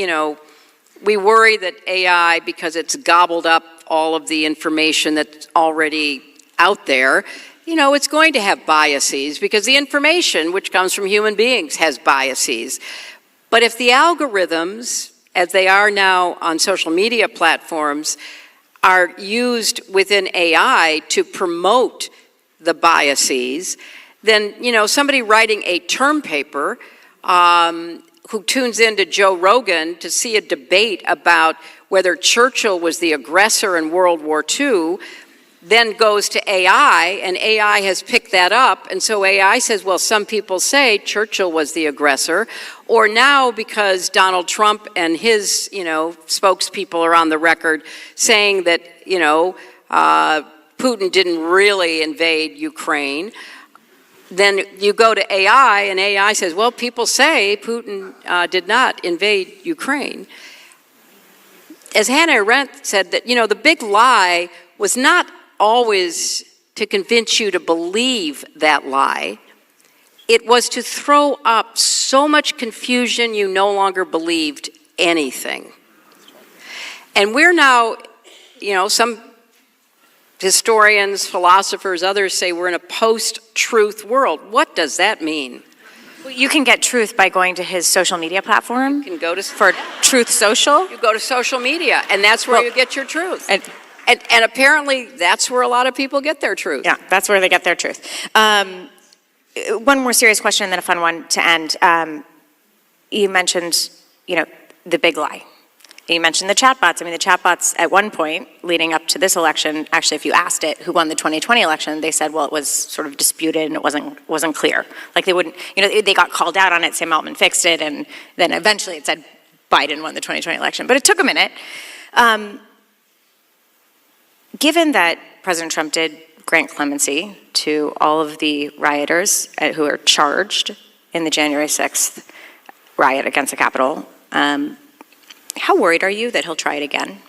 we worry that AI, because it's gobbled up all of the information that's already out there, it's going to have biases because the information which comes from human beings has biases. But if the algorithms, as they are now on social media platforms, are used within AI to promote the biases, then, somebody writing a term paper who tunes into Joe Rogan to see a debate about whether Churchill was the aggressor in World War II, then goes to AI, and AI has picked that up, and so AI says, well, some people say Churchill was the aggressor, or now because Donald Trump and his, spokespeople are on the record saying that, Putin didn't really invade Ukraine, then you go to AI, and AI says, well, people say Putin did not invade Ukraine. As Hannah Arendt said, that, the big lie was not always to convince you to believe that lie. It was to throw up so much confusion you no longer believed anything. And we're now, some historians, philosophers, others say we're in a post-truth world. What does that mean? Well, you can get truth by going to his social media platform. You can go to for Truth Social. You go to social media, and that's where you get your truth. And apparently, that's where a lot of people get their truth. Yeah, that's where they get their truth. One more serious question and then a fun one to end. You mentioned, the big lie. You mentioned the chatbots. I mean, the chatbots at one point leading up to this election, actually, if you asked it who won the 2020 election, they said, well, it was sort of disputed and it wasn't clear. Like they wouldn't, they got called out on it, Sam Altman fixed it, and then eventually it said Biden won the 2020 election. But it took a minute. Given that President Trump did grant clemency to all of the rioters who are charged in the January 6th riot against the Capitol, how worried are you that he'll try it again?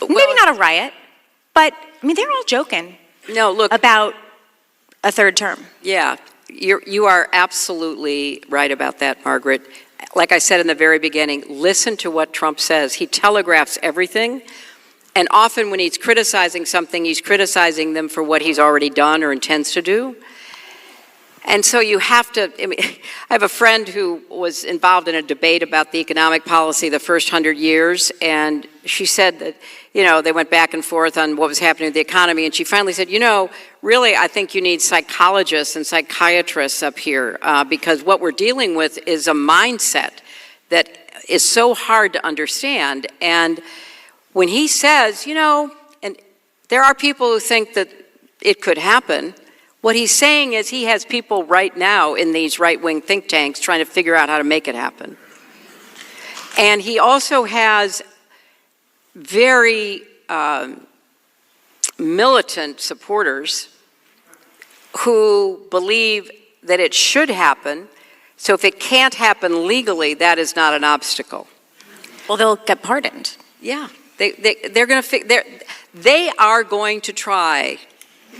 Maybe not a riot, but they're all joking. No, look, about a third term. Yeah, you are absolutely right about that, Margaret. Like I said in the very beginning, listen to what Trump says. He telegraphs everything, and often when he's criticizing something, he's criticizing them for what he's already done or intends to do. And so you have to, I have a friend who was involved in a debate about the economic policy the first 100 years, and she said that, they went back and forth on what was happening with the economy, and she finally said, really, I think you need psychologists and psychiatrists up here, because what we're dealing with is a mindset that is so hard to understand. And when he says, and there are people who think that it could happen, what he's saying is he has people right now in these right-wing think tanks trying to figure out how to make it happen. And he also has very militant supporters who believe that it should happen. So if it can't happen legally, that is not an obstacle. Well, they'll get pardoned. Yeah, they're going to they are going to try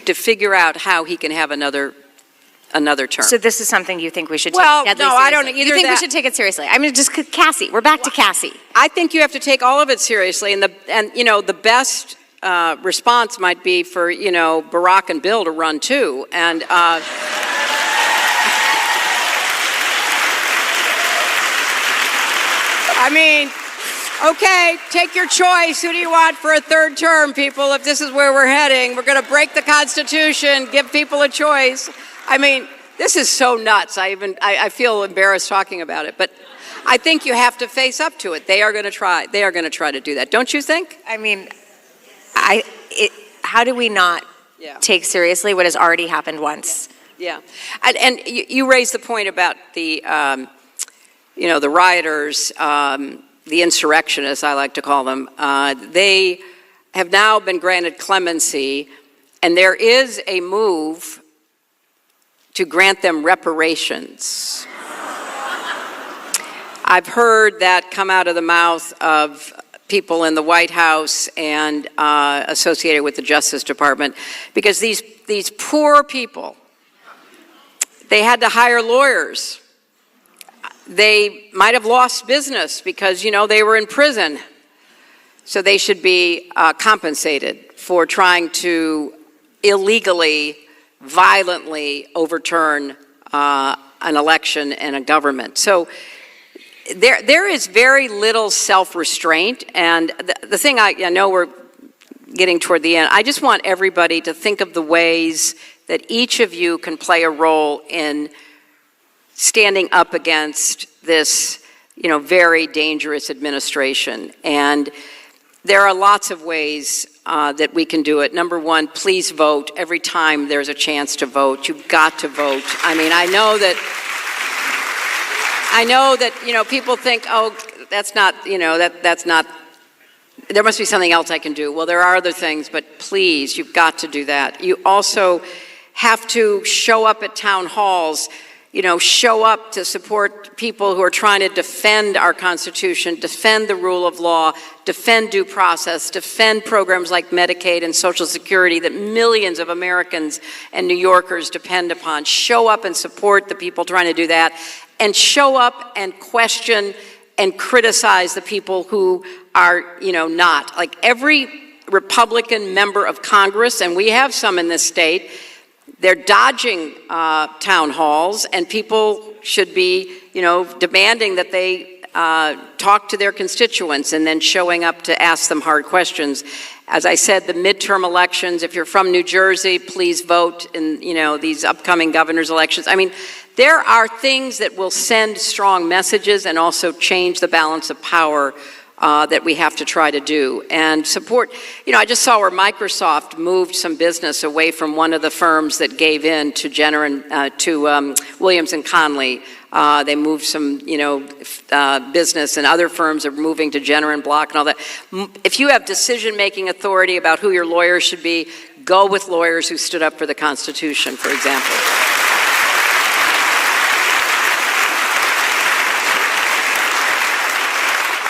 to figure out how he can have another term. So this is something you think we should take deadly seriously? I don't either. You think we should take it seriously? Just Cassie. We're back to Cassie. I think you have to take all of it seriously, and the best response might be for Barack and Bill to run too, and. Okay, take your choice. Who do you want for a third term, people? If this is where we're heading, we're going to break the Constitution, give people a choice. This is so nuts. I feel embarrassed talking about it, but I think you have to face up to it. They are going to try. They are going to try to do that. Don't you think? How do we not take seriously what has already happened once? Yeah, and you raised the point about the, the rioters. The insurrectionists, I like to call them, they have now been granted clemency, And there is a move to grant them reparations. I've heard that come out of the mouth of people in the White House and associated with the Justice Department, because these poor people, they had to hire lawyers. They might have lost business because, they were in prison. So they should be compensated for trying to illegally, violently overturn an election and a government. So there is very little self-restraint, and the thing I know we're getting toward the end, I just want everybody to think of the ways that each of you can play a role in standing up against this, very dangerous administration. And there are lots of ways that we can do it. Number one, please vote. Every time there's a chance to vote, you've got to vote. I mean, I know that, people think, oh, that's not, that's not, there must be something else I can do. Well, there are other things, but please, you've got to do that. You also have to show up at town halls, show up to support people who are trying to defend our Constitution, defend the rule of law, defend due process, defend programs like Medicaid and Social Security that millions of Americans and New Yorkers depend upon. Show up and support the people trying to do that, and show up and question and criticize the people who are, not. Like every Republican member of Congress, and we have some in this state, they're dodging town halls, and people should be, demanding that they talk to their constituents and then showing up to ask them hard questions. As I said, the midterm elections, if you're from New Jersey, please vote in, these upcoming governor's elections. I mean, there are things that will send strong messages and also change the balance of power that we have to try to do. And support, I just saw where Microsoft moved some business away from one of the firms that gave in to Williams and Connolly. They moved some, business, and other firms are moving to Jenner and Block and all that. If you have decision-making authority about who your lawyers should be, go with lawyers who stood up for the Constitution, for example.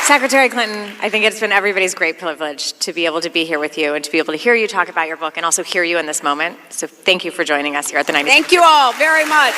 Secretary Clinton, I think it's been everybody's great privilege to be able to be here with you and to be able to hear you talk about your book and also hear you in this moment. So thank you for joining us here at the 90s. Thank you all very much.